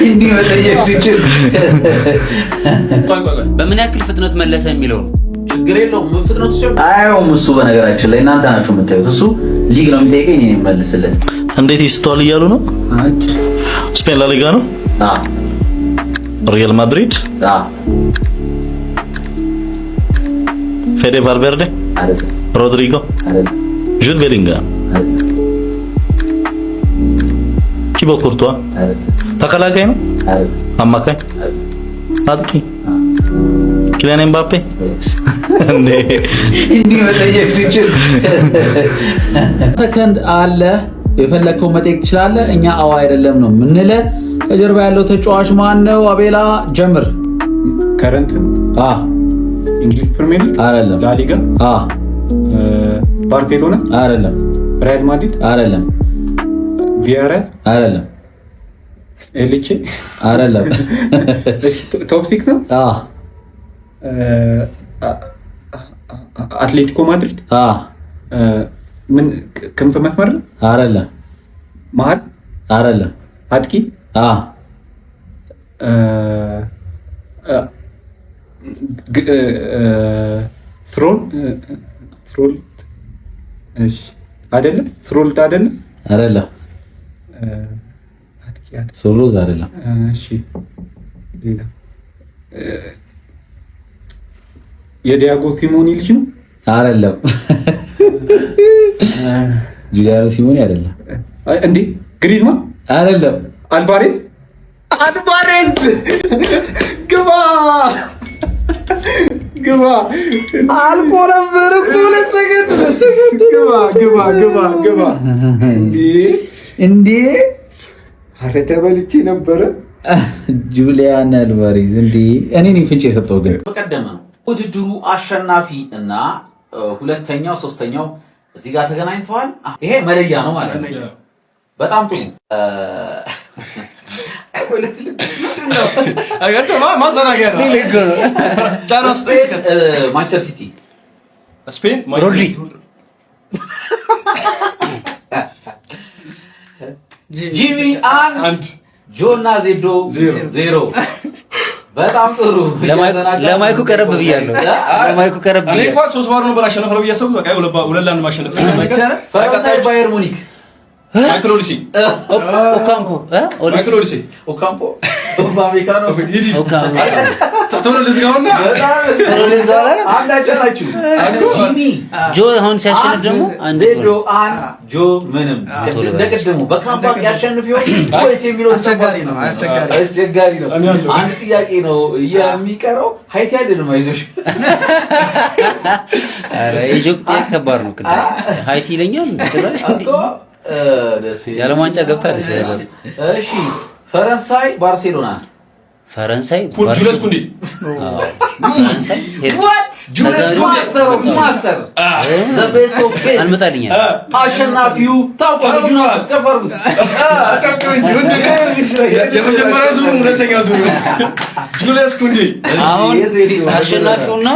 እንዲህ መጠየቅ ሲችል በምን ያክል ፍጥነት መለሰ የሚለው ችግር የለውም። ምን ፍጥነቱ ሲሆን አያውም። እሱ በነገራችን ላይ እናንተ ናችሁ የምታዩት። እሱ ሊግ ነው የሚጠይቀኝ፣ እኔ መልስለት። እንዴት ይስተዋል እያሉ ነው። ስፔን ላሊጋ ነው። ሪያል ማድሪድ ፌዴ ቫልቬርዴ ሮድሪጎ ጁድ ቤሊንጋም ቲቦ ኩርቷ ተከላካይ ነው። አማካይ አጥቂ ኪሊያን ኤምባፔ እንዲህ መጠየቅ ሲችል ሰከንድ አለ የፈለከው መጠየቅ ትችላለህ። እኛ አዎ አይደለም ነው ምንለ። ከጀርባ ያለው ተጫዋች ማን ነው? አቤላ ጀምር። ከረንት እንግሊዝ ፕሪሚየር ሊግ አይደለም። ላሊጋ ባርሴሎና አይደለም። ሪያል ማድሪድ አይደለም። ቪያሪያል አይደለም። ኤልቼ አይደለም። ቶፕ 6 ነው። አትሌቲኮ ማድሪድ ምን ክንፍ መስመር ነው? አይደለም። መሀል አይደለም። አጥቂ ስሮልት እሺ፣ አይደለም። ስሮልት አይደለም። አይደለም። ሶሎዝ አይደለም። እሺ፣ ሌላ የዲያጎ ሲሞኒ ልጅ ነው። አይደለም። ጁሊያኖ ሲሞኒ አይደለም። እንዴ ግሪዝማን አይደለም። አልቫሬዝ ግባ ግባ አልቆ ነበር እኮ ለሰገድ ግባ እንዴ ኧረ ተበልቼ ነበረ። ጁሊያን አልቫሬዝ እንዴ እኔ ነኝ ፍንጭ የሰጠው። ግን በቀደመ ውድድሩ አሸናፊ እና ሁለተኛው ሶስተኛው እዚህ ጋር ተገናኝተዋል። ይሄ መለያ ነው ማለት ነው። በጣም ጥሩ ማንቸስተር ሲቲ ስፔን ሮድሪ ጂሚ አንድ ጆና ዜዶ 0። በጣም ጥሩ ለማይኩ ቀረብ ብያለሁ። ለማይኩ ቀረብ ብያለሁ። እኔ እንኳን 3 ባር ነው በላሸነፈው ብያሰብኩ። በቃ ሁለት ለአንድ ማሸነፍ ፈረንሳይ ባየር ሙኒክ ማይክል ኦሊሴ ኦካምፖ ማይክል ኦሊሴ ኦካምፖ ኦባሜካኖ ተወለደ ዝጋውና ተወለደ ዝጋውና አንዳቻላችሁ ጂሚ ጆ አሁን ሲያሸንፍ ደግሞ ዜዶ አንድ ጆ ምንም እንደቀደሙ በካምፓክ ያሸንፍ ይሆን ወይስ የሚለው አስቸጋሪ ነው። አንድ ጥያቄ ነው የሚቀረው። ሃይቲ አይደለም አይዞሽ። አረ ኢትዮጵያ ከባድ ነው። ሃይቲ ይለኛል እንዴ የዓለም ዋንጫ ገብታለች። እሺ ፈረንሳይ ባርሴሎና ፈረንሳይ ጁልስ ኩንዴ ፈረንሳይ ጁልስ ማስተር አልመጣልኛል። አሸናፊው ታውቃለህ። ከፈርጉት የመጀመሪያው ዙር ሁለተኛው ዙር ጁልስ ኩንዴ አሁን አሸናፊው ነው።